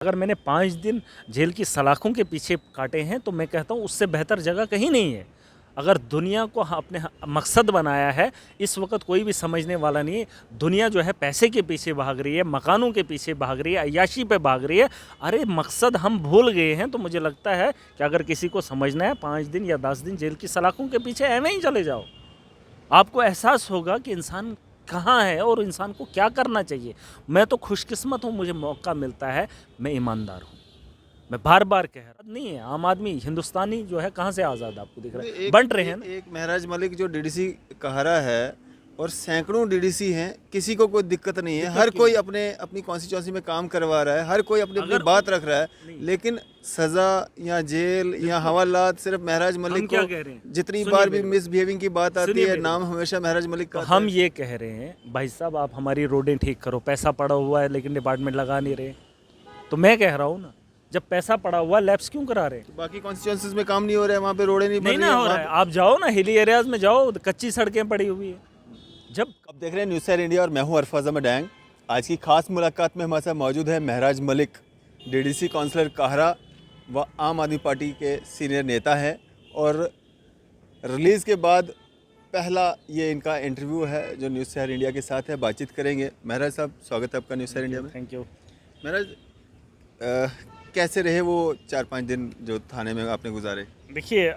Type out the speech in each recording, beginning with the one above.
अगर मैंने 5 दिन जेल की सलाखों के पीछे काटे हैं तो मैं कहता हूँ उससे बेहतर जगह कहीं नहीं है। अगर दुनिया को अपने मकसद बनाया है, इस वक्त कोई भी समझने वाला नहीं है। दुनिया जो है पैसे के पीछे भाग रही है, मकानों के पीछे भाग रही है, अय्याशी पे भाग रही है। अरे मकसद हम भूल गए हैं। तो मुझे लगता है कि अगर किसी को समझना है 5 दिन या 10 दिन जेल की सलाखों के पीछे ऐਵੇਂ ही चले जाओ। आपको एहसास होगा कि इंसान कहाँ है और इंसान को क्या करना चाहिए। मैं तो खुशकिस्मत हूँ, मुझे मौका मिलता है, मैं ईमानदार हूँ। मैं बार बार कह रहा नहीं है, आम आदमी हिंदुस्तानी जो है कहाँ से आज़ाद आपको दिख रहा नहीं, है, बंट रहे हैं ना। एक महराज मलिक जो डीडीसी कहारा है और सैकड़ों डीडीसी हैं, किसी को कोई दिक्कत नहीं है। दिक्कत हर क्यों कोई नहीं? अपने अपनी कॉन्स्टिट्यूंसी में काम करवा रहा है, हर कोई अपनी अपनी अगर बात रख रहा है। नहीं, लेकिन सज़ा या जेल या बिल्कुल। हवालात सिर्फ महराज हम मलिक क्या को, कह रहे हैं, जितनी सुनिए बार भी मेरी बात, मिसबिहेविंग की बात आती सुनिए है, मेरी नाम बात। हमेशा महराज मलिक तो का आता हम है। ये कह रहे हैं भाई साहब, आप हमारी रोडें ठीक करो, पैसा पड़ा हुआ है लेकिन डिपार्टमेंट लगा नहीं रहे। तो मैं कह रहा हूँ ना, जब पैसा पड़ा हुआ लैप्स क्यों करा रहे हैं? तो बाकी कॉन्स्टिट्यूंसीज में काम नहीं हो रहा है, वहाँ पे रोडें नहीं बन नहीं रही ना है हो वहाँ रहा है, पे। आप जाओ ना हिली एरियाज में जाओ, कच्ची सड़कें पड़ी हुई है। जब अब देख रहे हैं न्यूज़ सैर इंडिया और मैं हूं अरफाज अहमद डैंग। आज की खास मुलाकात में हमारे साथ मौजूद है महराज मलिक, डीडीसी काउंसलर काहरा व आम आदमी पार्टी के सीनियर नेता हैं। और रिलीज़ के बाद पहला ये इनका इंटरव्यू है जो न्यूज़ सैर इंडिया के साथ है। बातचीत करेंगे। महराज साहब, स्वागत है आपका न्यूज़ सैर थैंक इंडिया यू, में। Thank you. महराज, कैसे रहे वो 4-5 दिन जो थाने में आपने गुजारे? देखिए,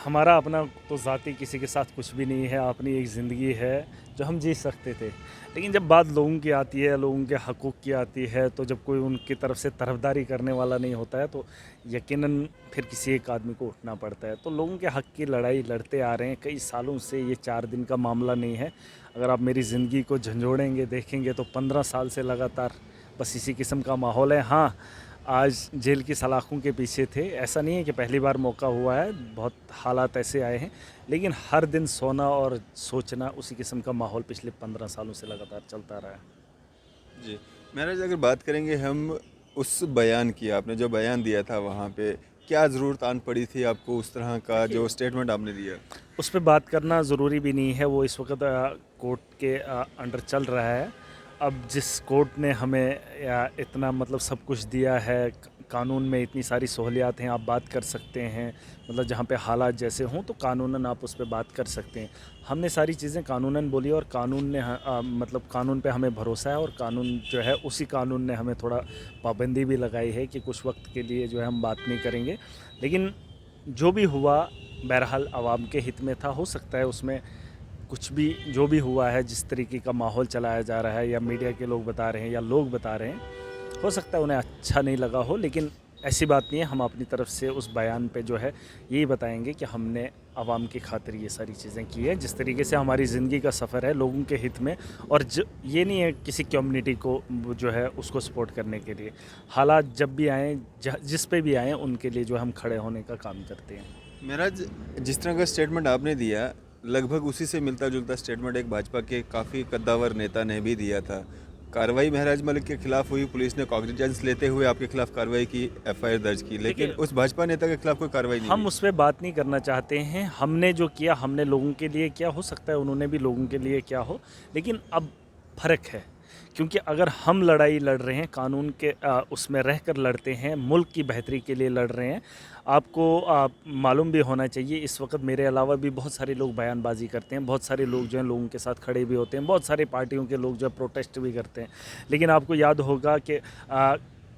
हमारा अपना तो ज़ाती किसी के साथ कुछ भी नहीं है, अपनी एक ज़िंदगी है जो हम जी सकते थे। लेकिन जब बात लोगों की आती है, लोगों के हकूक़ की आती है, तो जब कोई उनकी तरफ से तरफदारी करने वाला नहीं होता है तो यकीनन फिर किसी एक आदमी को उठना पड़ता है। तो लोगों के हक़ की लड़ाई लड़ते आ रहे हैं कई सालों से, ये 4 दिन का मामला नहीं है। अगर आप मेरी ज़िंदगी को झंझोड़ेंगे, देखेंगे तो 15 साल से लगातार बस इसी किस्म का माहौल है। हाँ, आज जेल की सलाखों के पीछे थे, ऐसा नहीं है कि पहली बार मौका हुआ है, बहुत हालात ऐसे आए हैं। लेकिन हर दिन सोना और सोचना, उसी किस्म का माहौल पिछले 15 सालों से लगातार चलता रहा है। जी। महराज, अगर बात करेंगे हम उस बयान की, आपने जो बयान दिया था वहाँ पे, क्या ज़रूरत आन पड़ी थी आपको उस तरह का जो देखिए, स्टेटमेंट आपने दिया? उस पे बात करना ज़रूरी भी नहीं है, वो इस वक्त कोर्ट के अंडर चल रहा है। अब जिस कोर्ट ने हमें इतना मतलब सब कुछ दिया है, कानून में इतनी सारी सहूलियात हैं, आप बात कर सकते हैं, मतलब जहाँ पे हालात जैसे हों तो कानूनन आप उस पे बात कर सकते हैं। हमने सारी चीज़ें कानूनन बोली और कानून ने मतलब कानून पे हमें भरोसा है, और कानून जो है उसी कानून ने हमें थोड़ा पाबंदी भी लगाई है कि कुछ वक्त के लिए जो है हम बात नहीं करेंगे। लेकिन जो भी हुआ बहरहाल आवाम के हित में था। हो सकता है उसमें कुछ भी, जो भी हुआ है, जिस तरीके का माहौल चलाया जा रहा है या मीडिया के लोग बता रहे हैं या लोग बता रहे हैं, हो सकता है उन्हें अच्छा नहीं लगा हो। लेकिन ऐसी बात नहीं है, हम अपनी तरफ से उस बयान पे जो है यही बताएंगे कि हमने आवाम की खातिर ये सारी चीज़ें की हैं, जिस तरीके से हमारी ज़िंदगी का सफ़र है लोगों के हित में। और ये नहीं है किसी कम्युनिटी को जो है उसको सपोर्ट करने के लिए। हालात जब भी आएँ, जिस पे भी आएँ, उनके लिए जो हम खड़े होने का काम करते हैं। महराज, जिस तरह का स्टेटमेंट आपने दिया, लगभग उसी से मिलता जुलता स्टेटमेंट एक भाजपा के काफ़ी कद्दावर नेता ने भी दिया था। कार्रवाई महराज मलिक के खिलाफ हुई, पुलिस ने कॉग्निजेंस लेते हुए आपके खिलाफ कार्रवाई की, एफआईआर दर्ज की, लेकिन देखिए, उस भाजपा नेता के खिलाफ कोई कार्रवाई नहीं हम हुई। उस पे बात नहीं करना चाहते हैं। हमने जो किया, हमने लोगों के लिए किया, हो सकता है उन्होंने भी लोगों के लिए किया हो। लेकिन अब फ़र्क है, क्योंकि अगर हम लड़ाई लड़ रहे हैं कानून के उसमें रहकर लड़ते हैं, मुल्क की बेहतरी के लिए लड़ रहे हैं। आपको मालूम भी होना चाहिए, इस वक्त मेरे अलावा भी बहुत सारे लोग बयानबाजी करते हैं, बहुत सारे लोग जो हैं लोगों के साथ खड़े भी होते हैं, बहुत सारी पार्टियों के लोग जो है प्रोटेस्ट भी करते हैं। लेकिन आपको याद होगा कि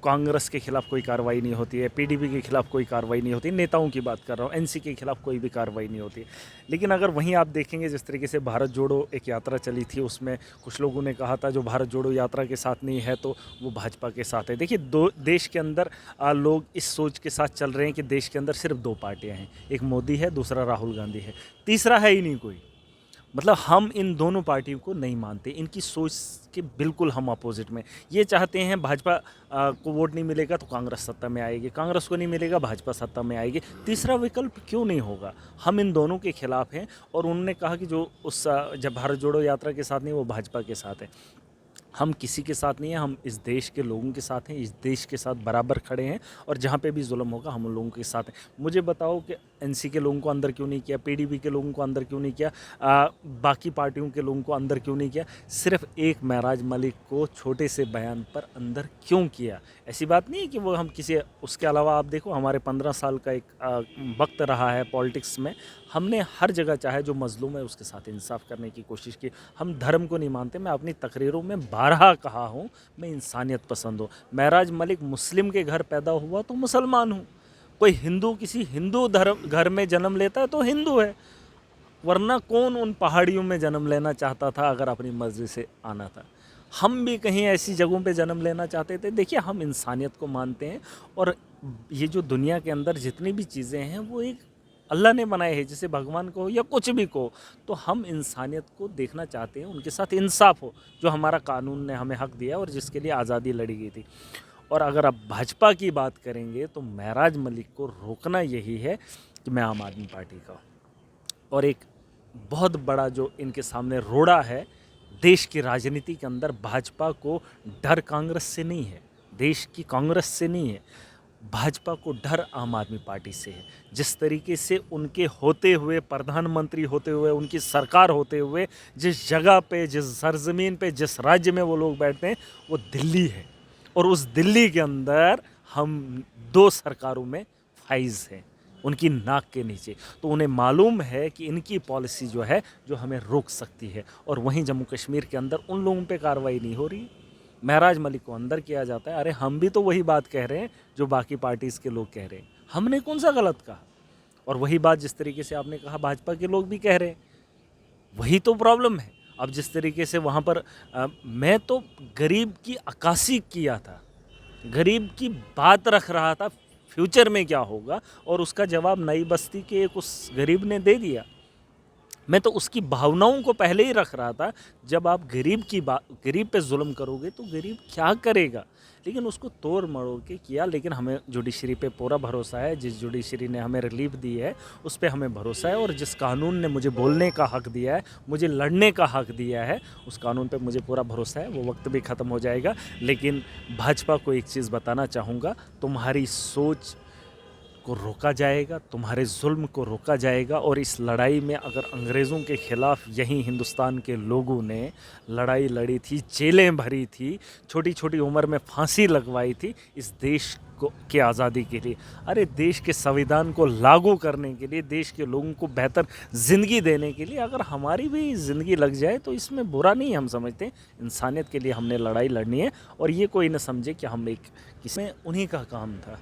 कांग्रेस के खिलाफ कोई कार्रवाई नहीं होती है, पीडीपी के खिलाफ कोई कार्रवाई नहीं होती, नेताओं की बात कर रहा हूँ, एनसी के खिलाफ कोई भी कार्रवाई नहीं होती। लेकिन अगर वहीं आप देखेंगे, जिस तरीके से भारत जोड़ो एक यात्रा चली थी, उसमें कुछ लोगों ने कहा था जो भारत जोड़ो यात्रा के साथ नहीं है तो वो भाजपा के साथ है। देखिए, दो देश के अंदर लोग इस सोच के साथ चल रहे हैं कि देश के अंदर सिर्फ 2 पार्टियां हैं, एक मोदी है, दूसरा राहुल गांधी है, तीसरा है ही नहीं कोई। मतलब हम इन दोनों पार्टियों को नहीं मानते, इनकी सोच के बिल्कुल हम अपोजिट में। ये चाहते हैं भाजपा को वोट नहीं मिलेगा तो कांग्रेस सत्ता में आएगी, कांग्रेस को नहीं मिलेगा भाजपा सत्ता में आएगी, तीसरा विकल्प क्यों नहीं होगा। हम इन दोनों के खिलाफ हैं। और उन्होंने कहा कि जो उस जब भारत जोड़ो यात्रा के साथ नहीं, वो भाजपा के साथ है। हम किसी के साथ नहीं हैं, हम इस देश के लोगों के साथ हैं, इस देश के साथ बराबर खड़े हैं और जहाँ पे भी जुल्म होगा हम उन लोगों के साथ हैं। मुझे बताओ कि एनसी के लोगों को अंदर क्यों नहीं किया, पीडीपी के लोगों को अंदर क्यों नहीं किया, बाकी पार्टियों के लोगों को अंदर क्यों नहीं किया, सिर्फ एक महराज मलिक को छोटे से बयान पर अंदर क्यों किया? ऐसी बात नहीं है कि वो हम किसी, उसके अलावा आप देखो हमारे 15 साल का एक वक्त रहा है पॉलिटिक्स में, हमने हर जगह चाहे जो मजलूम है उसके साथ इंसाफ करने की कोशिश की। हम धर्म को नहीं मानते, मैं अपनी तकरीरों में बारहा कहा हूँ मैं इंसानियत पसंद हूँ। महराज मलिक मुस्लिम के घर पैदा हुआ तो मुसलमान हूँ, कोई हिंदू किसी हिंदू धर्म घर में जन्म लेता है तो हिंदू है, वरना कौन उन पहाड़ियों में जन्म लेना चाहता था अगर अपनी मर्जी से आना था? हम भी कहीं ऐसी जगहों पे जन्म लेना चाहते थे। देखिए हम इंसानियत को मानते हैं और ये जो दुनिया के अंदर जितनी भी चीज़ें हैं वो एक अल्लाह ने बनाए हैं, जैसे भगवान को या कुछ भी को, तो हम इंसानियत को देखना चाहते हैं, उनके साथ इंसाफ हो, जो हमारा कानून ने हमें हक दिया और जिसके लिए आज़ादी लड़ी गई थी। और अगर आप भाजपा की बात करेंगे तो महराज मलिक को रोकना यही है कि मैं आम आदमी पार्टी का हूँ और एक बहुत बड़ा जो इनके सामने रोड़ा है देश की राजनीति के अंदर, भाजपा को डर कांग्रेस से नहीं है, देश की कांग्रेस से नहीं है, भाजपा को डर आम आदमी पार्टी से है। जिस तरीके से उनके होते हुए, प्रधानमंत्री होते हुए, उनकी सरकार होते हुए, जिस जगह पे, जिस सरजमीन पे, जिस राज्य में वो लोग बैठते हैं वो दिल्ली है और उस दिल्ली के अंदर हम 2 सरकारों में फाइज हैं उनकी नाक के नीचे। तो उन्हें मालूम है कि इनकी पॉलिसी जो है जो हमें रोक सकती है, और वहीं जम्मू कश्मीर के अंदर उन लोगों पे कार्रवाई नहीं हो रही। महराज मलिक को अंदर किया जाता है। अरे हम भी तो वही बात कह रहे हैं जो बाकी पार्टीज़ के लोग कह रहे हैं, हमने कौन सा गलत कहा? और वही बात जिस तरीके से आपने कहा भाजपा के लोग भी कह रहे हैं, वही तो प्रॉब्लम है। अब जिस तरीके से वहाँ पर मैं तो गरीब की अक्कासी किया था, गरीब की बात रख रहा था फ्यूचर में क्या होगा, और उसका जवाब नई बस्ती के एक उस गरीब ने दे दिया। मैं तो उसकी भावनाओं को पहले ही रख रहा था। जब आप गरीब पे जुल्म करोगे तो गरीब क्या करेगा, लेकिन उसको तोड़ मरोड़ के किया। लेकिन हमें जुडिशरी पे पूरा भरोसा है, जिस जुडिशरी ने हमें रिलीफ दी है उस पे हमें भरोसा है, और जिस कानून ने मुझे बोलने का हक दिया है, मुझे लड़ने का हक दिया है, उस कानून पे मुझे पूरा भरोसा है। वो वक्त भी ख़त्म हो जाएगा। लेकिन भाजपा को एक चीज़ बताना चाहूँगा, तुम्हारी सोच को रोका जाएगा, तुम्हारे जुल्म को रोका जाएगा। और इस लड़ाई में अगर अंग्रेज़ों के ख़िलाफ़ यहीं हिंदुस्तान के लोगों ने लड़ाई लड़ी थी, जेलें भरी थी, छोटी छोटी उम्र में फांसी लगवाई थी इस देश को की आज़ादी के लिए, अरे देश के संविधान को लागू करने के लिए, देश के लोगों को बेहतर ज़िंदगी देने के लिए, अगर हमारी भी ज़िंदगी लग जाए तो इसमें बुरा नहीं हम समझते। इंसानियत के लिए हमने लड़ाई लड़नी है, और ये कोई न समझे कि हम एक किसी उन्हीं का काम था।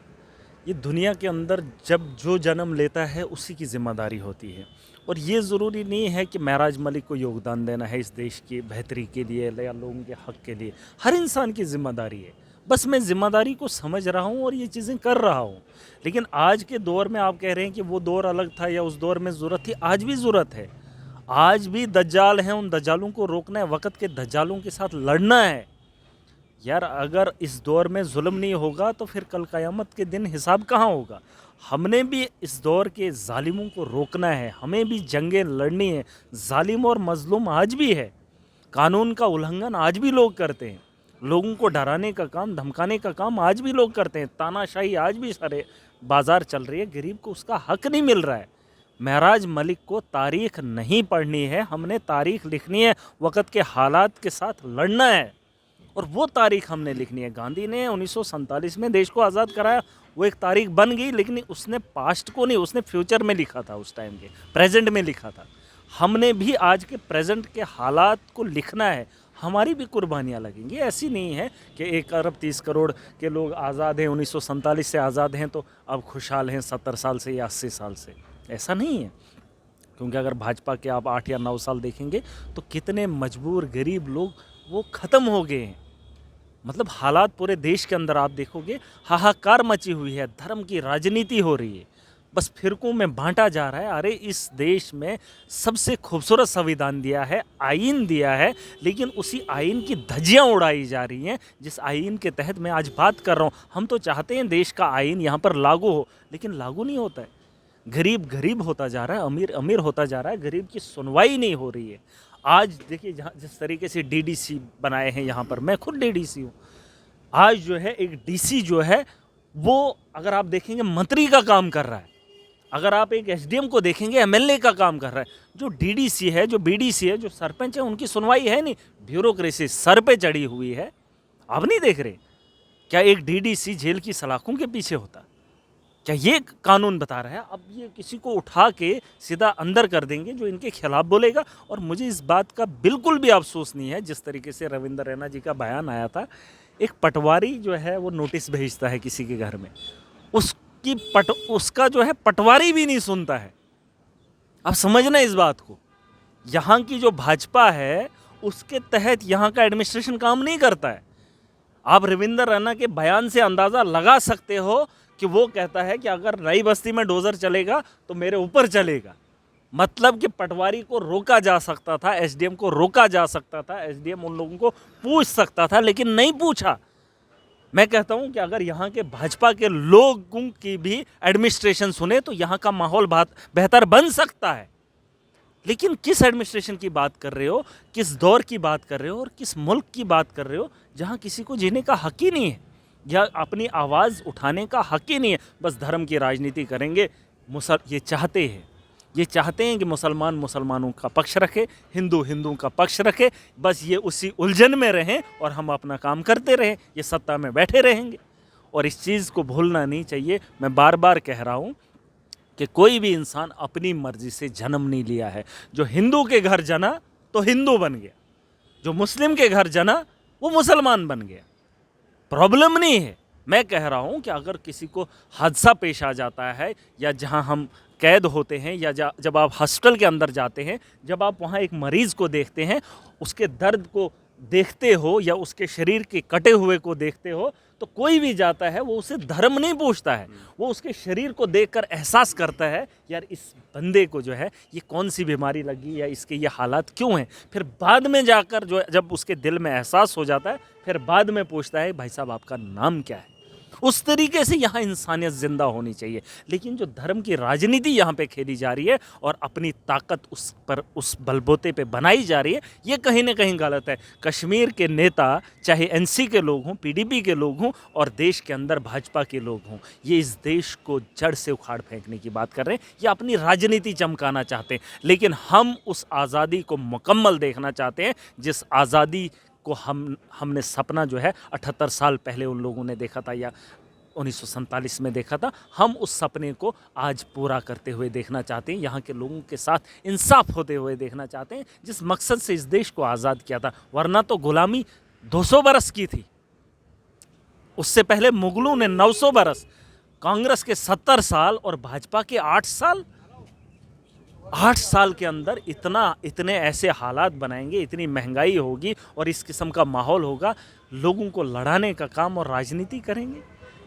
ये दुनिया के अंदर जब जो जन्म लेता है उसी की ज़िम्मेदारी होती है, और ये ज़रूरी नहीं है कि महराज मलिक को योगदान देना है इस देश की बेहतरी के लिए या लोगों के हक़ के लिए। हर इंसान की ज़िम्मेदारी है, बस मैं ज़िम्मेदारी को समझ रहा हूँ और ये चीज़ें कर रहा हूँ। लेकिन आज के दौर में आप कह रहे हैं कि वो दौर अलग था या उस दौर में ज़रूरत थी, आज भी ज़रूरत है। आज भी दज्जाल हैं, उन दज्जालों को रोकना है, वक़्त के दज्जालों के साथ लड़ना है। यार अगर इस दौर में जुल्म नहीं होगा तो फिर कल क़यामत के दिन हिसाब कहाँ होगा? हमने भी इस दौर के ज़ालिमों को रोकना है, हमें भी जंगें लड़नी है। ज़ालिम और मज़लूम आज भी है, कानून का उल्लंघन आज भी लोग करते हैं, लोगों को डराने का काम, धमकाने का काम आज भी लोग करते हैं, तानाशाही आज भी सारे बाज़ार चल रही है, गरीब को उसका हक़ नहीं मिल रहा है। महराज मलिक को तारीख़ नहीं पढ़नी है, हमने तारीख़ लिखनी है, वक़्त के हालात के साथ लड़ना है, और वो तारीख़ हमने लिखनी है। गांधी ने 1947 में देश को आज़ाद कराया, वो एक तारीख़ बन गई, लेकिन उसने पास्ट को नहीं, उसने फ्यूचर में लिखा था, उस टाइम के प्रेजेंट में लिखा था। हमने भी आज के प्रेजेंट के हालात को लिखना है, हमारी भी कुर्बानियाँ लगेंगी। ऐसी नहीं है कि 1 अरब 30 करोड़ के लोग आज़ाद हैं, 1947 से आज़ाद हैं तो अब खुशहाल हैं 70 साल से या 80 साल से, ऐसा नहीं है। क्योंकि अगर भाजपा के आप 8 या 9 साल देखेंगे तो कितने मजबूर गरीब लोग वो ख़त्म हो गए हैं। मतलब हालात पूरे देश के अंदर आप देखोगे हाहाकार मची हुई है, धर्म की राजनीति हो रही है, बस फिरकों में बांटा जा रहा है। अरे इस देश में सबसे खूबसूरत संविधान दिया है, आइन दिया है, लेकिन उसी आइन की धज्जियां उड़ाई जा रही हैं, जिस आइन के तहत मैं आज बात कर रहा हूं। हम तो चाहते हैं देश का आइन यहाँ पर लागू हो, लेकिन लागू नहीं होता है। गरीब गरीब होता जा रहा है, अमीर अमीर होता जा रहा है, गरीब की सुनवाई नहीं हो रही है। आज देखिए जहाँ जिस तरीके से डीडीसी बनाए हैं यहाँ पर, मैं खुद डीडीसी हूँ। आज जो है एक डीसी जो है वो अगर आप देखेंगे मंत्री का काम कर रहा है, अगर आप एक एसडीएम को देखेंगे एमएलए का काम कर रहा है। जो डीडीसी है, जो बीडीसी है, जो सरपंच है, उनकी सुनवाई है नहीं, ब्यूरोक्रेसी सर पे चढ़ी हुई है। अब नहीं देख रहे क्या एक डीडीसी जेल की सलाखों के पीछे होता? क्या ये कानून बता रहा है? अब ये किसी को उठा के सीधा अंदर कर देंगे जो इनके खिलाफ बोलेगा। और मुझे इस बात का बिल्कुल भी अफसोस नहीं है, जिस तरीके से रविंद्र रैना जी का बयान आया था। एक पटवारी जो है वो नोटिस भेजता है किसी के घर में, उसका जो है पटवारी भी नहीं सुनता है। आप समझना इस बात को, यहाँ की जो भाजपा है उसके तहत यहाँ का एडमिनिस्ट्रेशन काम नहीं करता है। आप रविंद्र रैना के बयान से अंदाज़ा लगा सकते हो कि वो कहता है कि अगर नई बस्ती में डोजर चलेगा तो मेरे ऊपर चलेगा। मतलब कि पटवारी को रोका जा सकता था, एसडीएम को रोका जा सकता था, एसडीएम उन लोगों को पूछ सकता था, लेकिन नहीं पूछा। मैं कहता हूं कि अगर यहाँ के भाजपा के लोगों की भी एडमिनिस्ट्रेशन सुने तो यहाँ का माहौल बेहतर बन सकता है। लेकिन किस एडमिनिस्ट्रेशन की बात कर रहे हो, किस दौर की बात कर रहे हो और किस मुल्क की बात कर रहे हो जहाँ किसी को जीने का हक ही नहीं है या अपनी आवाज़ उठाने का हक ही नहीं है। बस धर्म की राजनीति करेंगे। ये चाहते हैं कि मुसलमान मुसलमानों का पक्ष रखे, हिंदू हिंदुओं का पक्ष रखे। बस ये उसी उलझन में रहें और हम अपना काम करते रहें, ये सत्ता में बैठे रहेंगे। और इस चीज़ को भूलना नहीं चाहिए। मैं बार बार कह रहा हूँ कि कोई भी इंसान अपनी मर्जी से जन्म नहीं लिया है। जो हिंदू के घर जना तो हिंदू बन गया, जो मुस्लिम के घर जना वो मुसलमान बन गया। प्रॉब्लम नहीं है। मैं कह रहा हूँ कि अगर किसी को हादसा पेश आ जाता है या जहाँ हम कैद होते हैं या जब आप हॉस्पिटल के अंदर जाते हैं, जब आप वहाँ एक मरीज़ को देखते हैं, उसके दर्द को देखते हो या उसके शरीर के कटे हुए को देखते हो, तो कोई भी जाता है वो उसे धर्म नहीं पूछता है, वो उसके शरीर को देखकर एहसास करता है यार इस बंदे को जो है ये कौन सी बीमारी लगी या इसके ये हालात क्यों हैं। फिर बाद में जाकर जो जब उसके दिल में एहसास हो जाता है फिर बाद में पूछता है भाई साहब आपका नाम क्या है। उस तरीके से यहाँ इंसानियत जिंदा होनी चाहिए। लेकिन जो धर्म की राजनीति यहाँ पे खेली जा रही है और अपनी ताकत उस बलबूते पे बनाई जा रही है, ये कहीं ना कहीं गलत है। कश्मीर के नेता चाहे एनसी के लोग हों, पीडीपी के लोग हों और देश के अंदर भाजपा के लोग हों, ये इस देश को जड़ से उखाड़ फेंकने की बात कर रहे हैं या अपनी राजनीति चमकाना चाहते हैं। लेकिन हम उस आज़ादी को मुकम्मल देखना चाहते हैं जिस आज़ादी को हमने सपना जो है 78 साल पहले उन लोगों ने देखा था या 1947 में देखा था। हम उस सपने को आज पूरा करते हुए देखना चाहते हैं, यहाँ के लोगों के साथ इंसाफ होते हुए देखना चाहते हैं, जिस मकसद से इस देश को आज़ाद किया था। वरना तो गुलामी 200 बरस की थी, उससे पहले मुगलों ने 900 बरस, कांग्रेस के 70 साल और भाजपा के 8 साल। 8 साल के अंदर इतने ऐसे हालात बनाएंगे, इतनी महंगाई होगी और इस किस्म का माहौल होगा, लोगों को लड़ाने का काम और राजनीति करेंगे।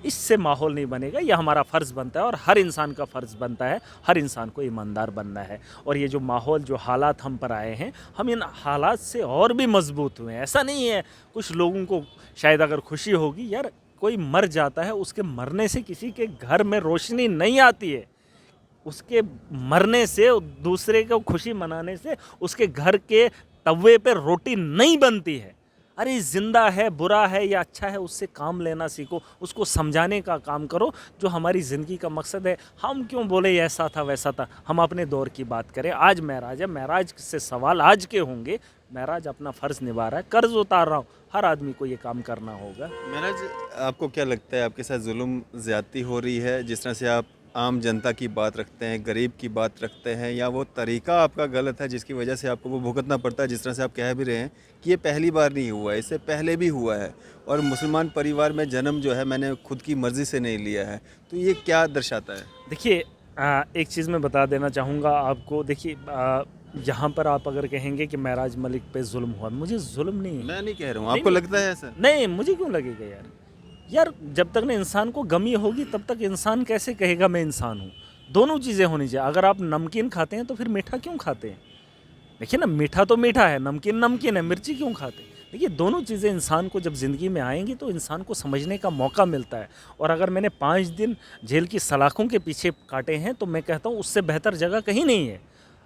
इससे माहौल नहीं बनेगा। यह हमारा फ़र्ज़ बनता है और हर इंसान का फ़र्ज़ बनता है, हर इंसान को ईमानदार बनना है। और ये जो माहौल, जो हालात हम पर आए हैं, हम इन हालात से और भी मजबूत हुए हैं। ऐसा नहीं है कुछ लोगों को शायद अगर खुशी होगी, यार कोई मर जाता है, उसके मरने से किसी के घर में रोशनी नहीं आती है। उसके मरने से, दूसरे को खुशी मनाने से उसके घर के तवे पे रोटी नहीं बनती है। अरे जिंदा है, बुरा है या अच्छा है, उससे काम लेना सीखो, उसको समझाने का काम करो जो हमारी ज़िंदगी का मकसद है। हम क्यों बोले ऐसा था वैसा था, हम अपने दौर की बात करें। आज महराज है, महराज से सवाल आज के होंगे। महराज अपना फ़र्ज़ निभा रहा है, कर्ज़ उतार रहा हूँ, हर आदमी को ये काम करना होगा। महराज, आपको क्या लगता है आपके साथ जुल्म ज़्यादती हो रही है? जिस तरह से आप आम जनता की बात रखते हैं, गरीब की बात रखते हैं, या वो तरीका आपका गलत है जिसकी वजह से आपको वो भुगतना पड़ता है? जिस तरह से आप कह भी रहे हैं कि ये पहली बार नहीं हुआ है, इससे पहले भी हुआ है और मुसलमान परिवार में जन्म जो है मैंने खुद की मर्ज़ी से नहीं लिया है, तो ये क्या दर्शाता है? देखिए, एक चीज़ मैं बता देना चाहूँगा आपको। देखिए, यहाँ पर आप अगर कहेंगे कि महराज मलिक पे जुल्म हुआ, मुझे जुल्म नहीं है। मैं नहीं कह रहा हूँ, आपको लगता है ऐसा? नहीं, मुझे क्यों लगेगा यार जब तक ना इंसान को गमी होगी तब तक इंसान कैसे कहेगा मैं इंसान हूँ। दोनों चीज़ें होनी चाहिए। अगर आप नमकीन खाते हैं तो फिर मीठा क्यों खाते हैं? देखिए ना, मीठा तो मीठा है, नमकीन नमकीन है, मिर्ची क्यों खाते हैं? देखिए, दोनों चीज़ें इंसान को जब ज़िंदगी में आएंगी तो इंसान को समझने का मौका मिलता है। और अगर मैंने 5 दिन जेल की सलाखों के पीछे काटे हैं तो मैं कहता हूँ उससे बेहतर जगह कहीं नहीं है।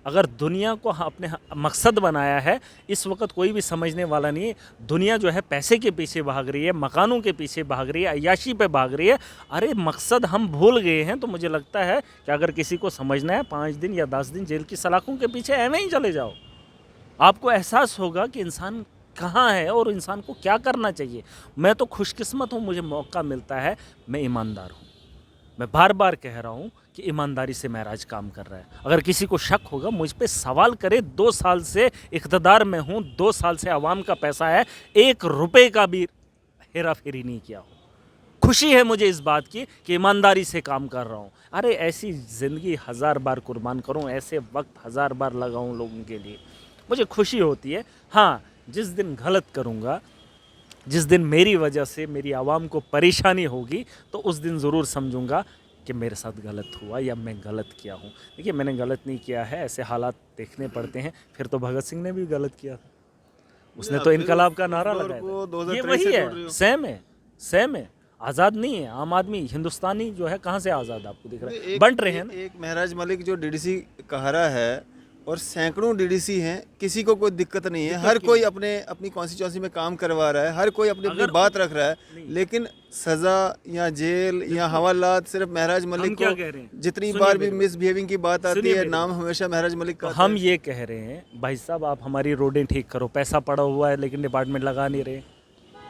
अगर दुनिया को अपने मकसद बनाया है, इस वक्त कोई भी समझने वाला नहीं है। दुनिया जो है पैसे के पीछे भाग रही है, मकानों के पीछे भाग रही है, अय्याशी पे भाग रही है। अरे मकसद हम भूल गए हैं। तो मुझे लगता है कि अगर किसी को समझना है 5 दिन या 10 दिन जेल की सलाखों के पीछे ऐਵੇਂ ही चले जाओ। आपको एहसास होगा कि इंसान कहाँ है और इंसान को क्या करना चाहिए। मैं तो खुशकिस्मत हूँ, मुझे मौका मिलता है, मैं ईमानदार हूँ। मैं बार बार कह रहा हूँ कि ईमानदारी से महराज काम कर रहा है। अगर किसी को शक होगा मुझ पे सवाल करे। 2 साल से इक़्तिदार में हूँ, 2 साल से आवाम का पैसा है, 1 रुपए का भी हेरा फेरी नहीं किया हो। खुशी है मुझे इस बात की कि ईमानदारी से काम कर रहा हूँ। अरे ऐसी ज़िंदगी 1000 बार कुर्बान करूँ, ऐसे वक्त 1000 बार लगाऊँ लोगों के लिए, मुझे खुशी होती है। हाँ, जिस दिन गलत करूँगा, जिस दिन मेरी वजह से मेरी आवाम को परेशानी होगी, तो उस दिन ज़रूर समझूंगा कि मेरे साथ गलत हुआ या मैं गलत किया हूँ। देखिए मैंने गलत नहीं किया है, ऐसे हालात देखने पड़ते हैं। फिर तो भगत सिंह ने भी गलत किया था, उसने तो इनकलाब का नारा लगाया था। ये वही है, सेम है। आज़ाद नहीं है आम आदमी, हिंदुस्तानी जो है कहाँ से आज़ाद आपको दिख रहा है, बंट रहे हैं ना। एक महराज मलिक जो डीडीसी कहरा है और सैकड़ों डीडीसी हैं, किसी को कोई दिक्कत नहीं है। हर कोई अपनी कॉन्स्टिट्यूंसी में काम करवा रहा है, हर कोई अपनी बात रख रहा है, लेकिन सजा या जेल या हवालात सिर्फ महराज मलिक क्या को। कह रहे हैं? जितनी बार भी मिसबिहेविंग की बात आती है, नाम हमेशा महराज मलिक का। हम ये कह रहे हैं भाई साहब आप हमारी रोडें ठीक करो, पैसा पड़ा हुआ है लेकिन डिपार्टमेंट लगा नहीं रहे।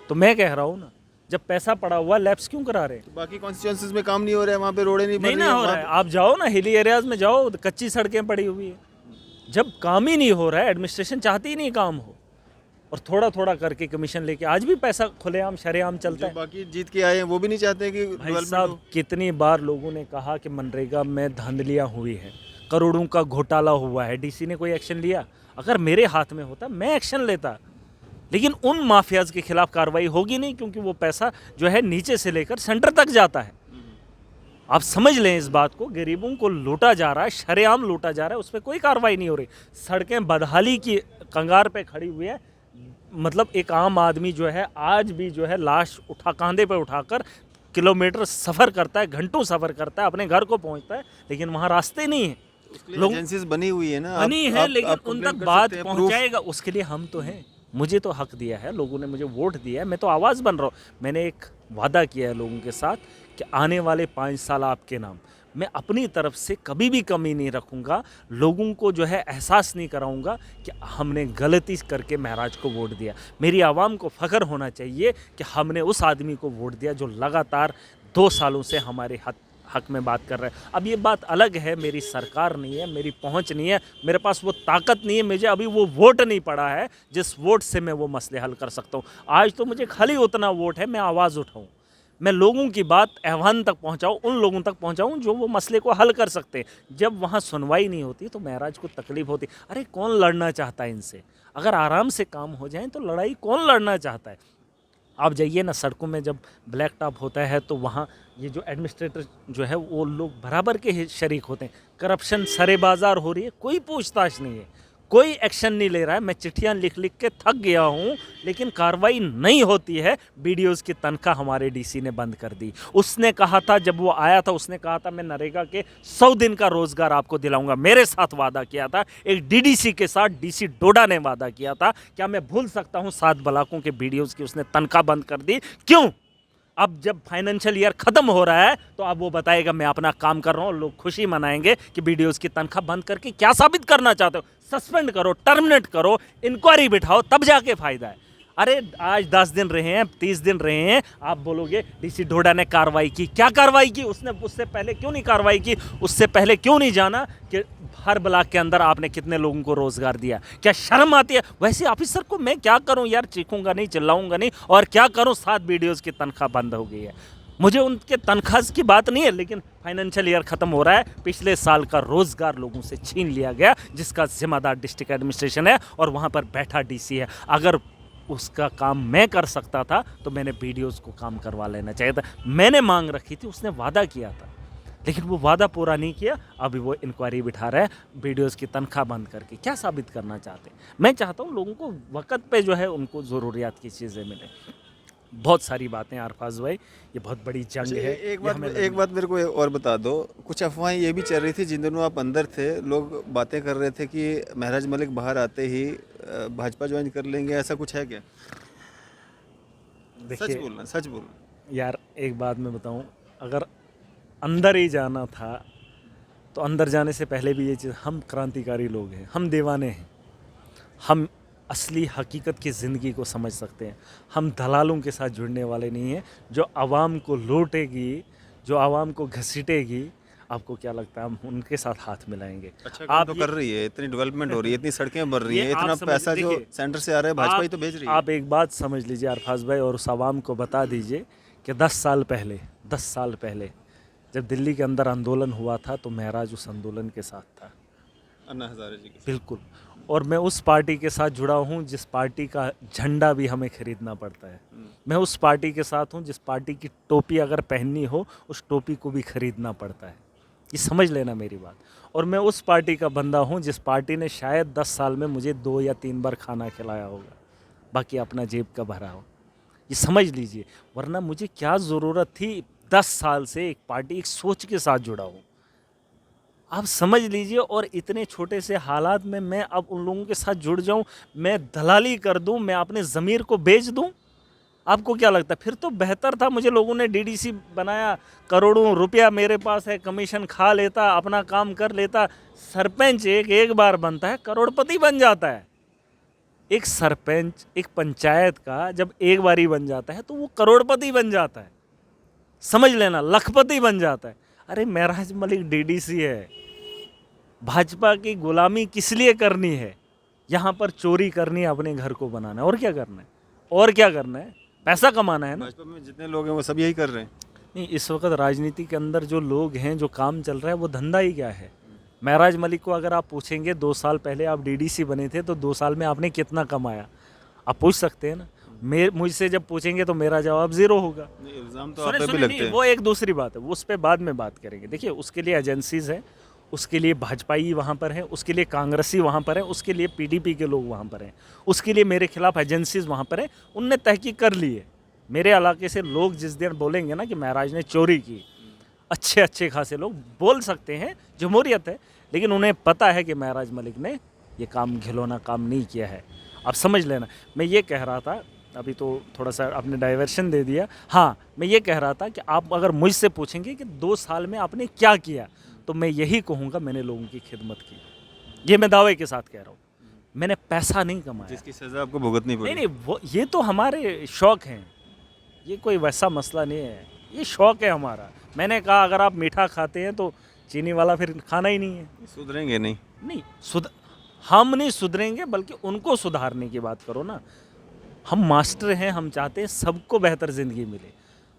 तो मैं कह रहा हूँ ना, जब पैसा पड़ा हुआ लैप्स क्यों करा रहे हैं? तो बाकी कॉन्स्टिट्यूंसीज में काम नहीं हो रहा है, वहाँ पे रोडें नहीं बन रही ना हो रहा है। आप जाओ ना हिली एरियाज में जाओ, कच्ची सड़कें पड़ी हुई है। जब काम ही नहीं हो रहा है, एडमिनिस्ट्रेशन चाहती ही नहीं काम हो, और थोड़ा थोड़ा करके कमीशन लेके आज भी पैसा खुलेआम शरेआम चलता है। बाकी जीत के आए हैं वो भी नहीं चाहते कि भाई साहब कितनी बार लोगों ने कहा कि मनरेगा में धांधलियाँ हुई है, करोड़ों का घोटाला हुआ है, डीसी ने कोई एक्शन लिया? अगर मेरे हाथ में होता मैं एक्शन लेता, लेकिन उन माफियाज के खिलाफ कार्रवाई होगी नहीं, क्योंकि वो पैसा जो है नीचे से लेकर सेंटर तक जाता है। आप समझ लें इस बात को, गरीबों को लूटा जा रहा है, शरेआम लूटा जा रहा है, उस पर कोई कार्रवाई नहीं हो रही। सड़कें बदहाली की कंगार पे खड़ी हुई है। मतलब एक आम आदमी जो है आज भी जो है लाश कंधे पे उठाकर किलोमीटर सफ़र करता है, घंटों सफ़र करता है, अपने घर को पहुंचता है, लेकिन वहाँ रास्ते नहीं है। लोग एजेंसीज बनी हुई है ना, बनी है, लेकिन उन तक बात पहुंचाएगा उसके लिए हम तो हैं। मुझे तो हक दिया है, लोगों ने मुझे वोट दिया है, मैं तो आवाज़ बन रहा हूँ। मैंने एक वादा किया है लोगों के साथ कि आने वाले 5 साल आपके नाम, मैं अपनी तरफ से कभी भी कमी नहीं रखूँगा। लोगों को जो है एहसास नहीं कराऊँगा कि हमने गलती करके महराज को वोट दिया। मेरी आवाम को फ़ख्र होना चाहिए कि हमने उस आदमी को वोट दिया जो लगातार 2 सालों से हमारे हक में बात कर रहा है। अब ये बात अलग है, मेरी सरकार नहीं है, मेरी पहुंच नहीं है, मेरे पास वो ताकत नहीं है, मुझे अभी वो वोट नहीं पड़ा है जिस वोट से मैं वो मसले हल कर सकता हूँ। आज तो मुझे खाली उतना वोट है, मैं आवाज़ उठाऊँ, मैं लोगों की बात ऐवान तक पहुंचाऊं, उन लोगों तक पहुंचाऊं जो वो मसले को हल कर सकते हैं। जब वहाँ सुनवाई नहीं होती तो महराज को तकलीफ होती। अरे कौन लड़ना चाहता है इनसे? अगर आराम से काम हो जाए तो लड़ाई कौन लड़ना चाहता है? आप जाइए ना सड़कों में, जब ब्लैक टॉप होता है तो वहाँ ये जो एडमिनिस्ट्रेटर जो है वो लोग बराबर के शरीक होते हैं। करप्शन सरे बाजार हो रही है, कोई पूछताछ नहीं है, कोई एक्शन नहीं ले रहा है। मैं चिट्ठियां लिख लिख के थक गया हूं, लेकिन कार्रवाई नहीं होती है। बीडीओज़ की तनख्वाह हमारे डीसी ने बंद कर दी। उसने कहा था, जब वो आया था उसने कहा था मैं नरेगा के 100 दिन का रोजगार आपको दिलाऊंगा। मेरे साथ वादा किया था, एक डीडीसी के साथ डीसी डोडा ने वादा किया था। क्या मैं भूल सकता हूं? 7 ब्लॉकों के बीडीओज़ की उसने तनख्वाह बंद कर दी। क्यों? अब जब फाइनेंशियल ईयर ख़त्म हो रहा है तो अब वो बताएगा मैं अपना काम कर रहा हूँ, लोग खुशी मनाएंगे कि बीडीओज़ की तनख्वाह बंद करके क्या साबित करना चाहते हो? सस्पेंड करो, टर्मिनेट करो, इंक्वायरी बिठाओ, तब जाके फ़ायदा है। अरे आज 10 दिन रहे हैं, 30 दिन रहे हैं, आप बोलोगे डीसी डोडा ने कार्रवाई की। क्या कार्रवाई की उसने? उससे पहले क्यों नहीं कार्रवाई की? उससे पहले क्यों नहीं जाना कि हर ब्लॉक के अंदर आपने कितने लोगों को रोजगार दिया? क्या शर्म आती है? वैसे ऑफिसर को मैं क्या करूं यार, चीखूंगा नहीं, चिल्लाऊंगा नहीं, और क्या करूं? 7 बीडीओज़ की तनख्वाह बंद हो गई है। मुझे उनके तनख्वाह की बात नहीं है, लेकिन फाइनेंशियल ईयर ख़त्म हो रहा है, पिछले साल का रोज़गार लोगों से छीन लिया गया, जिसका जिम्मेदार डिस्ट्रिक्ट एडमिनिस्ट्रेशन है और वहाँ पर बैठा डीसी है। अगर उसका काम मैं कर सकता था तो मैंने बीडीओज़ को काम करवा लेना चाहिए था। मैंने मांग रखी थी, उसने वादा किया था, लेकिन वो वादा पूरा नहीं किया। अभी वो इंक्वायरी बिठा रहा है बीडीओज़ की तनख्वाह बंद करके। क्या साबित करना चाहते हैं? मैं चाहता हूँ लोगों को वक्त पे जो है उनको ज़रूरियात की चीज़ें मिले। बहुत सारी बातें अरफाज भाई, ये बहुत बड़ी जंग है। एक ये हमें एक बात मेरे को और बता दो। कुछ अफवाहें ये भी चल रही थी जिन दिनों आप अंदर थे, लोग बातें कर रहे थे कि महराज मलिक बाहर आते ही भाजपा ज्वाइन कर लेंगे, ऐसा कुछ है क्या? सच देखिए बोलना, सच बोलना। यार, एक बात मैं बताऊं, अगर अंदर ही जाना था तो अंदर जाने से पहले भी ये चीज़, हम क्रांतिकारी लोग हैं, हम दीवाने हैं, हम असली हकीकत की ज़िंदगी को समझ सकते हैं। हम दलालों के साथ जुड़ने वाले नहीं हैं जो आवाम को लूटेगी, जो आवाम को घसीटेगी। आपको क्या लगता है हम उनके साथ हाथ मिलाएंगे? अच्छा काम आप तो ये कर रही है, इतनी डेवलपमेंट हो रही है, इतनी सड़कें बन रही ये हैं, आप इतना समझ पैसा जो देखिए, सेंटर से आ रहा है भाजपा ही आप तो भेज रही है। आप एक बात समझ लीजिए अरफाज भाई, और उस आवाम को बता दीजिए कि 10 साल पहले जब दिल्ली के अंदर आंदोलन हुआ था तो महराज उस आंदोलन के साथ था। अन्ना हजारे जी के। बिल्कुल। और मैं उस पार्टी के साथ जुड़ा हूँ जिस पार्टी का झंडा भी हमें खरीदना पड़ता है। मैं उस पार्टी के साथ हूँ जिस पार्टी की टोपी अगर पहननी हो उस टोपी को भी खरीदना पड़ता है। ये समझ लेना मेरी बात। और मैं उस पार्टी का बंदा हूँ जिस पार्टी ने शायद 10 साल में मुझे 2 या 3 बार खाना खिलाया होगा, बाकी अपना जेब का भरा हो। ये समझ लीजिए, वरना मुझे क्या ज़रूरत थी 10 साल से एक पार्टी, एक सोच के साथ जुड़ा हूँ। आप समझ लीजिए, और इतने छोटे से हालात में मैं अब उन लोगों के साथ जुड़ जाऊं, मैं दलाली कर दूं, मैं अपने ज़मीर को बेच दूं। आपको क्या लगता है? फिर तो बेहतर था, मुझे लोगों ने डीडीसी बनाया, करोड़ों रुपया मेरे पास है, कमीशन खा लेता, अपना काम कर लेता। सरपंच एक बार बनता है करोड़पति बन जाता है। एक सरपंच एक पंचायत का जब एक बार ही बन जाता है तो वो करोड़पति बन जाता है, समझ लेना, लखपति बन जाता है। अरे महराज मलिक डीडीसी है, भाजपा की गुलामी किस लिए करनी है? यहाँ पर चोरी करनी है, अपने घर को बनाना है, और क्या करना है? और क्या करना है? पैसा कमाना है ना। भाजपा में जितने लोग हैं वो सब यही कर रहे हैं। नहीं, इस वक्त राजनीति के अंदर जो लोग हैं, जो काम चल रहा है, वो धंधा ही क्या है? महराज मलिक को अगर आप पूछेंगे 2 साल पहले आप डीडीसी बने थे तो 2 साल में आपने कितना कमाया, आप पूछ सकते हैं ना। मुझसे जब पूछेंगे तो मेरा जवाब ज़ीरो होगा। इल्ज़ाम तो आप सुने पे भी सुने लगते नहीं, हैं। वो एक दूसरी बात है, वो उस पर बाद में बात करेंगे। देखिए, उसके लिए एजेंसीज हैं, उसके लिए भाजपाई वहाँ पर हैं, उसके लिए कांग्रेसी वहाँ पर हैं, उसके लिए पीडीपी के लोग वहाँ पर हैं, उसके लिए मेरे खिलाफ एजेंसीज वहाँ पर हैं। उनने तहकीक कर ली है। मेरे इलाके से लोग जिस दिन बोलेंगे ना कि महराज ने चोरी की, अच्छे अच्छे खासे लोग बोल सकते हैं, जमहूरियत है, लेकिन उन्हें पता है कि महराज मलिक ने ये काम, घिनौना काम नहीं किया है। आप समझ लेना। मैं ये कह रहा था, अभी तो थोड़ा सा आपने डाइवर्शन दे दिया। हाँ, मैं ये कह रहा था कि आप अगर मुझसे पूछेंगे कि 2 साल में आपने क्या किया, तो मैं यही कहूँगा मैंने लोगों की खिदमत की। ये मैं दावे के साथ कह रहा हूँ। मैंने पैसा नहीं कमाया। जिसकी सजा आपको भुगतनी पड़ी। नहीं, वो ये तो हमारे शौक़ हैं, ये कोई वैसा मसला नहीं है, ये शौक़ है हमारा। मैंने कहा अगर आप मीठा खाते हैं तो चीनी वाला फिर खाना ही नहीं है। सुधरेंगे नहीं। नहीं हम नहीं सुधरेंगे, बल्कि उनको सुधारने की बात करो ना। हम मास्टर हैं, हम चाहते हैं सबको बेहतर ज़िंदगी मिले।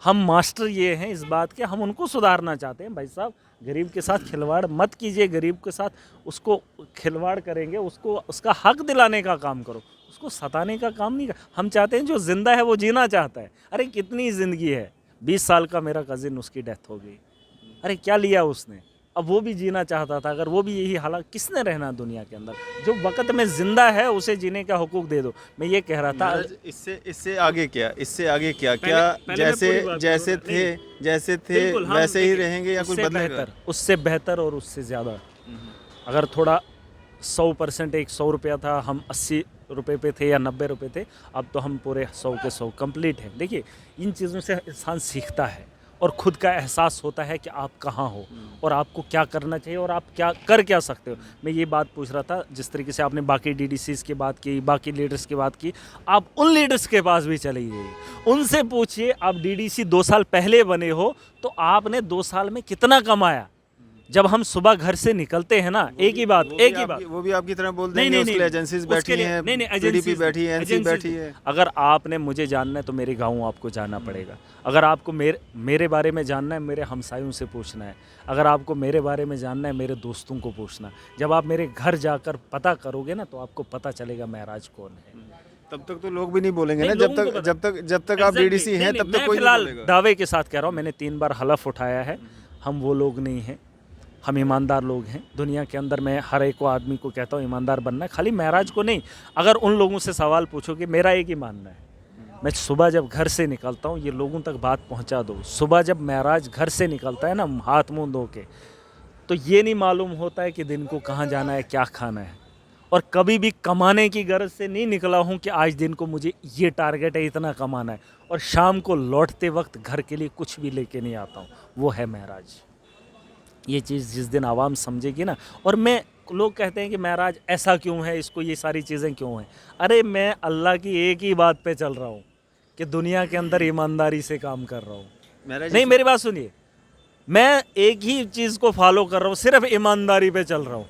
हम मास्टर ये हैं इस बात के, हम उनको सुधारना चाहते हैं। भाई साहब, गरीब के साथ खिलवाड़ मत कीजिए, गरीब के साथ उसको खिलवाड़ करेंगे, उसको उसका हक दिलाने का काम करो, उसको सताने का काम नहीं कर। हम चाहते हैं जो ज़िंदा है वो जीना चाहता है। अरे कितनी ज़िंदगी है, 20 साल का मेरा कज़िन, उसकी डेथ हो गई। अरे क्या लिया उसने? अब वो भी जीना चाहता था। अगर वो भी यही हालत, किसने रहना दुनिया के अंदर? जो वक़्त में ज़िंदा है उसे जीने का हुकूक दे दो। मैं ये कह रहा था। इससे आगे क्या, इससे आगे क्या क्या जैसे थे बिल्कुल, हम वैसे ही देखिए, रहेंगे या कुछ उससे बदलेगा? बेहतर, उससे बेहतर और उससे ज़्यादा। अगर थोड़ा 100%, एक 100 रुपया था, हम 80 रुपये पे थे या 90 रुपये थे, अब तो हम पूरे 100 के 100 कंप्लीट हैं। देखिए, इन चीज़ों से इंसान सीखता है और ख़ुद का एहसास होता है कि आप कहाँ हो और आपको क्या करना चाहिए और आप क्या सकते हो। मैं ये बात पूछ रहा था, जिस तरीके से आपने बाकी डीडीसीज़ की बात की, बाकी लीडर्स की बात की, आप उन लीडर्स के पास भी चले जाइए, उनसे पूछिए आप डीडीसी 2 साल पहले बने हो तो आपने 2 साल में कितना कमाया। जब हम सुबह घर से निकलते हैं ना, एक ही बात वो भी आपकी तरह बोल देंगे। उसके लिए एजेंसीज बैठी हैं, पीडीपी बैठी है, एनसी बैठी है। अगर आपने मुझे जानना है तो मेरे गाँव आपको जाना पड़ेगा। अगर आपको मेरे बारे में जानना है, मेरे हमसायों से पूछना है। अगर आपको मेरे बारे में जानना है, मेरे दोस्तों को पूछना। जब आप मेरे घर जाकर पता करोगे ना, तो आपको पता चलेगा महराज कौन है। तब तक तो लोग भी नहीं बोलेंगे ना। जब तक आप डीडीसी हैं तब तक कोई नहीं बोलेगा। दावे के साथ कह रहा हूँ, मैंने 3 बार हलफ उठाया है। हम वो लोग नहीं हैं, हम ईमानदार लोग हैं। दुनिया के अंदर मैं हर एक को आदमी को कहता हूँ ईमानदार बनना है, खाली महराज को नहीं। अगर उन लोगों से सवाल पूछो कि मेरा एक ही मानना है, मैं सुबह जब घर से निकलता हूँ, ये लोगों तक बात पहुँचा दो, सुबह जब महराज घर से निकलता है ना हाथ मुँह धो के, तो ये नहीं मालूम होता है कि दिन को कहाँ जाना है, क्या खाना है। और कभी भी कमाने की गर्ज से नहीं निकला हूँ कि आज दिन को मुझे ये टारगेट है, इतना कमाना है, और शाम को लौटते वक्त घर के लिए कुछ भी लेके नहीं आता हूँ। वो है महराज। ये चीज़ जिस दिन आवाम समझेगी ना, और मैं, लोग कहते हैं कि महराज ऐसा क्यों है, इसको ये सारी चीज़ें क्यों हैं। अरे मैं अल्लाह की एक ही बात पे चल रहा हूँ कि दुनिया के अंदर ईमानदारी से काम कर रहा हूँ। महराज नहीं, मेरी बात सुनिए, मैं एक ही चीज़ को फॉलो कर रहा हूँ, सिर्फ ईमानदारी पे चल रहा हूँ,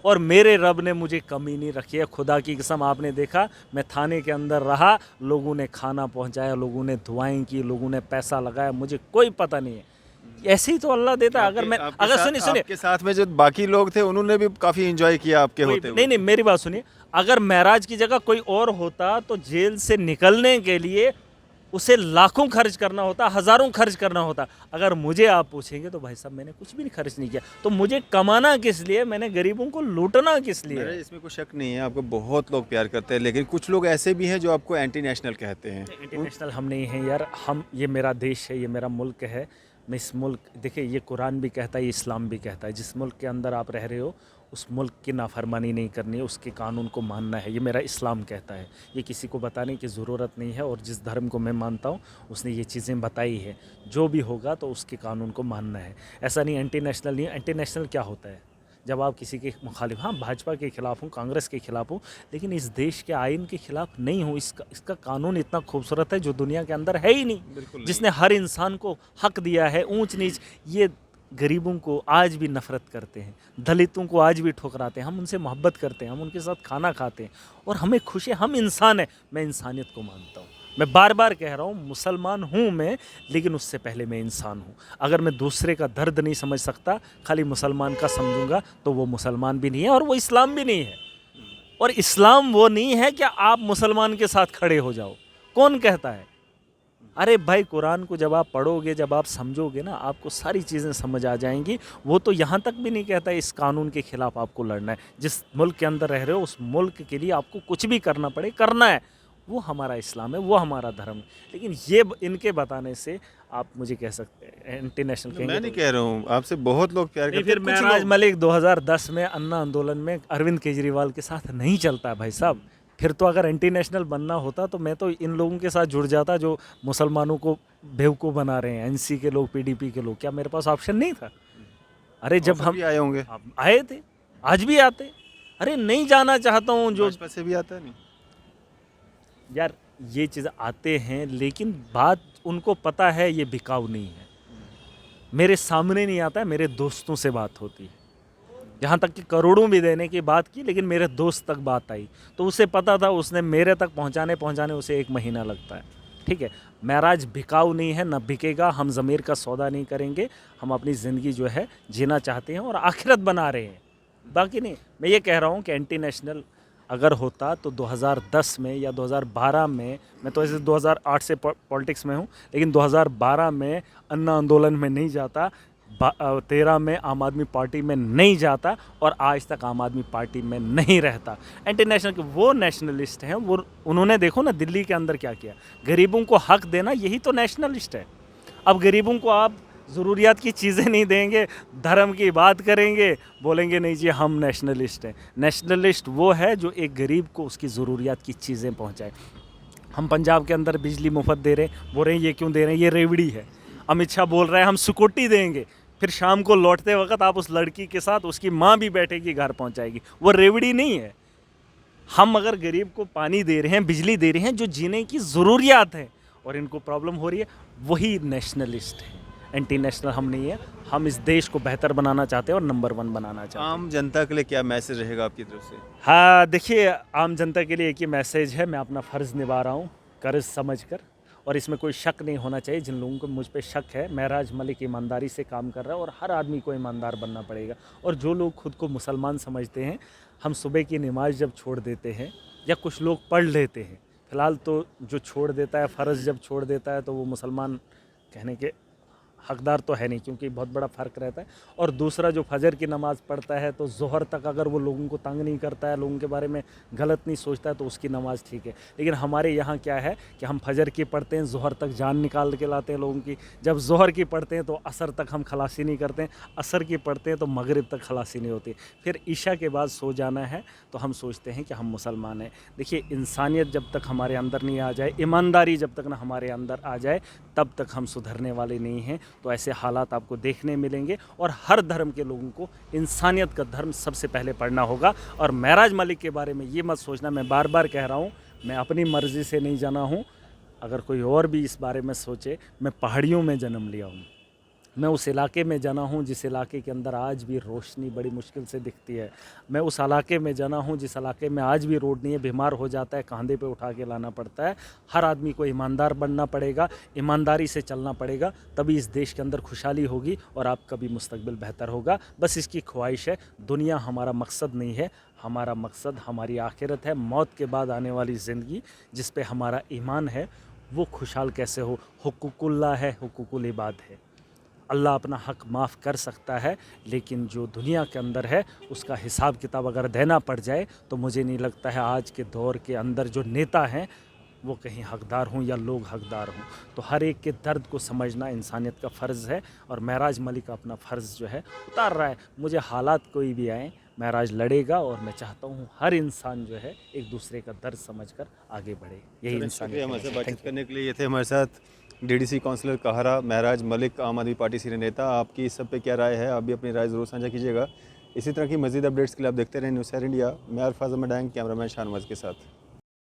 और मेरे रब ने मुझे कमी नहीं रखी है। खुदा की कसम, आपने देखा मैं थाने के अंदर रहा, लोगों ने खाना पहुँचाया, लोगों ने दुआएं की, लोगों ने पैसा लगाया, मुझे कोई पता नहीं है। ऐसे ही तो अल्लाह देता है। अगर मैं, अगर सुनिए आपके साथ में जो बाकी लोग थे उन्होंने भी काफ़ी एंजॉय किया आपके होते हुए। नहीं, मेरी बात सुनिए, अगर महराज की जगह कोई और होता तो जेल से निकलने के लिए उसे लाखों खर्च करना होता, हज़ारों खर्च करना होता। अगर मुझे आप पूछेंगे तो भाई साहब मैंने कुछ भी नहीं खर्च नहीं किया। तो मुझे कमाना किस लिए, मैंने गरीबों को लूटना किस लिए? मेरे इसमें कोई शक नहीं है, आपको बहुत लोग प्यार करते हैं, लेकिन कुछ लोग ऐसे भी हैं जो आपको एंटी नेशनल कहते हैं। इंटरनेशनल हम नहीं हैं यार, हम, ये मेरा देश है, ये मेरा मुल्क है। मैं इस मुल्क, देखिए ये कुरान भी कहता है, ये इस्लाम भी कहता है, जिस मुल्क के अंदर आप रह रहे हो उस मुल्क की नाफरमानी नहीं करनी है, उसके कानून को मानना है, ये मेरा इस्लाम कहता है। ये किसी को बताने की ज़रूरत नहीं है, और जिस धर्म को मैं मानता हूँ उसने ये चीज़ें बताई है। जो भी होगा तो उसके कानून को मानना है। ऐसा नहीं एंटी नेशनल नहीं है। एंटी नेशनल क्या होता है? जब आप किसी के मुखालिफ, हाँ भाजपा के खिलाफ हूँ, कांग्रेस के खिलाफ हूँ, लेकिन इस देश के आइन के खिलाफ नहीं हूँ। इसका कानून इतना खूबसूरत है जो दुनिया के अंदर है ही नहीं, जिसने हर इंसान को हक दिया है। ऊंच नीच, ये गरीबों को आज भी नफ़रत करते हैं, दलितों को आज भी ठुकराते हैं, हम उनसे मोहब्बत करते हैं, हम उनके साथ खाना खाते हैं, और हमें खुशी, हम इंसान हैं। मैं इंसानियत को मानता हूँ। मैं बार बार कह रहा हूँ, मुसलमान हूँ मैं, लेकिन उससे पहले मैं इंसान हूँ। अगर मैं दूसरे का दर्द नहीं समझ सकता, खाली मुसलमान का समझूंगा, तो वो मुसलमान भी नहीं है और वो इस्लाम भी नहीं है। और इस्लाम वो नहीं है कि आप मुसलमान के साथ खड़े हो जाओ। कौन कहता है? अरे भाई, कुरान को जब आप पढ़ोगे, जब आप समझोगे ना, आपको सारी चीज़ें समझ आ जाएंगी। वो तो यहाँ तक भी नहीं कहता इस कानून के खिलाफ आपको लड़ना है। जिस मुल्क के अंदर रह रहे हो उस मुल्क के लिए आपको कुछ भी करना पड़े, करना है। वो हमारा इस्लाम है, वो हमारा धर्म है। लेकिन ये इनके बताने से आप मुझे कह सकते हैं एंटी नेशनल कहेंगे। मैं नहीं कह रहा हूँ, आपसे बहुत लोग प्यार करते हैं। फिर महराज मलिक 2010 में अन्ना आंदोलन में अरविंद केजरीवाल के साथ नहीं चलता है भाई साहब। फिर तो अगर एंटी नेशनल बनना होता तो मैं तो इन लोगों के साथ जुड़ जाता जो मुसलमानों को बेवकूफ़ बना रहे हैं, एनसी के लोग, पीडीपी के लोग। क्या मेरे पास ऑप्शन नहीं था? अरे जब हम आए होंगे, आए थे, आज भी आते। अरे नहीं जाना चाहता हूँ जो, भाजपा से भी आता है नहीं यार ये चीज़ आते हैं, लेकिन बात उनको पता है ये बिकाऊ नहीं है। मेरे सामने नहीं आता है, मेरे दोस्तों से बात होती है। यहाँ तक कि करोड़ों भी देने की बात की, लेकिन मेरे दोस्त तक बात आई तो उसे पता था, उसने मेरे तक पहुँचाने उसे 1 महीना लगता है। ठीक है, महराज बिकाऊ नहीं है, न बिकेगा। हम ज़मीर का सौदा नहीं करेंगे। हम अपनी ज़िंदगी जो है जीना चाहते हैं और आखिरत बना रहे हैं, बाकी नहीं। मैं ये कह रहा हूँ कि एंटी नेशनल अगर होता तो 2010 में या 2012 में, मैं तो ऐसे 2008 से पॉलिटिक्स में हूँ, लेकिन 2012 में अन्ना आंदोलन में नहीं जाता, 13 में आम आदमी पार्टी में नहीं जाता, और आज तक आम आदमी पार्टी में नहीं रहता। एंटी नेशनल के वो नेशनलिस्ट हैं, वो उन्होंने देखो ना दिल्ली के अंदर क्या किया। गरीबों को हक देना, यही तो नेशनलिस्ट है। अब गरीबों को आप ज़रूरियात की चीज़ें नहीं देंगे, धर्म की बात करेंगे, बोलेंगे नहीं जी हम नेशनलिस्ट हैं। नेशनलिस्ट वो है जो एक गरीब को उसकी ज़रूरियात की चीज़ें पहुंचाए। हम पंजाब के अंदर बिजली मुफ्त दे रहे हैं, बोल रहे हैं ये क्यों दे रहे हैं, ये रेवड़ी है। अमित शाह बोल रहे हैं हम सिक्योरिटी देंगे, फिर शाम को लौटते वक्त आप उस लड़की के साथ उसकी माँ भी बैठेगी, घर पहुँचाएगी। वो रेवड़ी नहीं है। हम अगर गरीब को पानी दे रहे हैं, बिजली दे रहे हैं, जो जीने की ज़रूरियात है, और इनको प्रॉब्लम हो रही है, वही नेशनलिस्ट है। एंटी नेशनल हम नहीं है। हम इस देश को बेहतर बनाना चाहते हैं और नंबर 1 बनाना चाहते हैं। आम जनता के लिए क्या मैसेज रहेगा आपकी तरफ से? हाँ देखिए, आम जनता के लिए एक ही मैसेज है, मैं अपना फ़र्ज़ निभा रहा हूँ कर्ज समझकर, और इसमें कोई शक नहीं होना चाहिए। जिन लोगों को मुझ पे शक है, महराज मलिक ईमानदारी से काम कर रहा है, और हर आदमी को ईमानदार बनना पड़ेगा। और जो लोग खुद को मुसलमान समझते हैं, हम सुबह की नमाज जब छोड़ देते हैं, या कुछ लोग पढ़ लेते हैं, फ़िलहाल तो जो छोड़ देता है फ़र्ज़ जब छोड़ देता है तो वो मुसलमान कहने के हकदार तो है नहीं, क्योंकि बहुत बड़ा फ़र्क रहता है। और दूसरा जो फजर की नमाज़ पढ़ता है तो ज़ोहर तक अगर वो लोगों को तंग नहीं करता है, लोगों के बारे में गलत नहीं सोचता है, तो उसकी नमाज़ ठीक है। लेकिन हमारे यहाँ क्या है कि हम फजर की पढ़ते हैं, ज़ोहर तक जान निकाल के लाते हैं लोगों की। जब ज़ोहर की पढ़ते हैं तो असर तक हम खलासी नहीं करते हैं, असर की पढ़ते हैं तो मगरिब तक खलासी नहीं होती। फिर ईशा के बाद सो जाना है तो हम सोचते हैं कि हम मुसलमान हैं। देखिए, इंसानियत जब तक हमारे अंदर नहीं आ जाए, ईमानदारी जब तक ना हमारे अंदर आ जाए, तब तक हम सुधरने वाले नहीं हैं। तो ऐसे हालात आपको देखने मिलेंगे। और हर धर्म के लोगों को इंसानियत का धर्म सबसे पहले पढ़ना होगा। और महराज मलिक के बारे में ये मत सोचना, मैं बार बार कह रहा हूँ, मैं अपनी मर्ज़ी से नहीं जाना हूँ। अगर कोई और भी इस बारे में सोचे, मैं पहाड़ियों में जन्म लिया हूँ, मैं उस इलाके में जना हूँ जिस इलाके के अंदर आज भी रोशनी बड़ी मुश्किल से दिखती है। मैं उस इलाके में जना हूँ जिस इलाके में आज भी रोड नहीं है, बीमार हो जाता है, कंधे पे उठा के लाना पड़ता है। हर आदमी को ईमानदार बनना पड़ेगा, ईमानदारी से चलना पड़ेगा, तभी इस देश के अंदर खुशहाली होगी और आपका भी मुस्तकबिल बेहतर होगा। बस इसकी ख्वाहिश है। दुनिया हमारा मकसद नहीं है, हमारा मकसद हमारी आखिरत है। मौत के बाद आने वाली ज़िंदगी जिस पे हमारा ईमान है, वो खुशहाल कैसे हो। हुकूकुल्लाह है, हुकूकुल इबाद है। अल्लाह अपना हक़ माफ़ कर सकता है, लेकिन जो दुनिया के अंदर है उसका हिसाब किताब अगर देना पड़ जाए तो मुझे नहीं लगता है आज के दौर के अंदर जो नेता हैं वो कहीं हकदार हों या लोग हकदार हों। तो हर एक के दर्द को समझना इंसानियत का फ़र्ज़ है। और महराज मलिक अपना फ़र्ज़ जो है उतार रहा है। मुझे हालात कोई भी आए, महराज लड़ेगा। और मैं चाहता हूँ हर इंसान जो है एक दूसरे का दर्द समझकर आगे बढ़े। यही शुक्रिया हमारे साथ इंसानियत बातचीत है। करने के लिए। ये थे हमारे साथ डीडीसी काउंसलर काहरा महराज मलिक, आम आदमी पार्टी सीनियर नेता। आपकी इस सब पे क्या राय है? आप भी अपनी राय ज़रूर साझा कीजिएगा। इसी तरह की मज़ीद अपडेट्स के लिए आप देखते रहें न्यूज़ शहर इंडिया। मैं अरफाज अहमद डैंग, कैमरामैन शाहनवाज के साथ।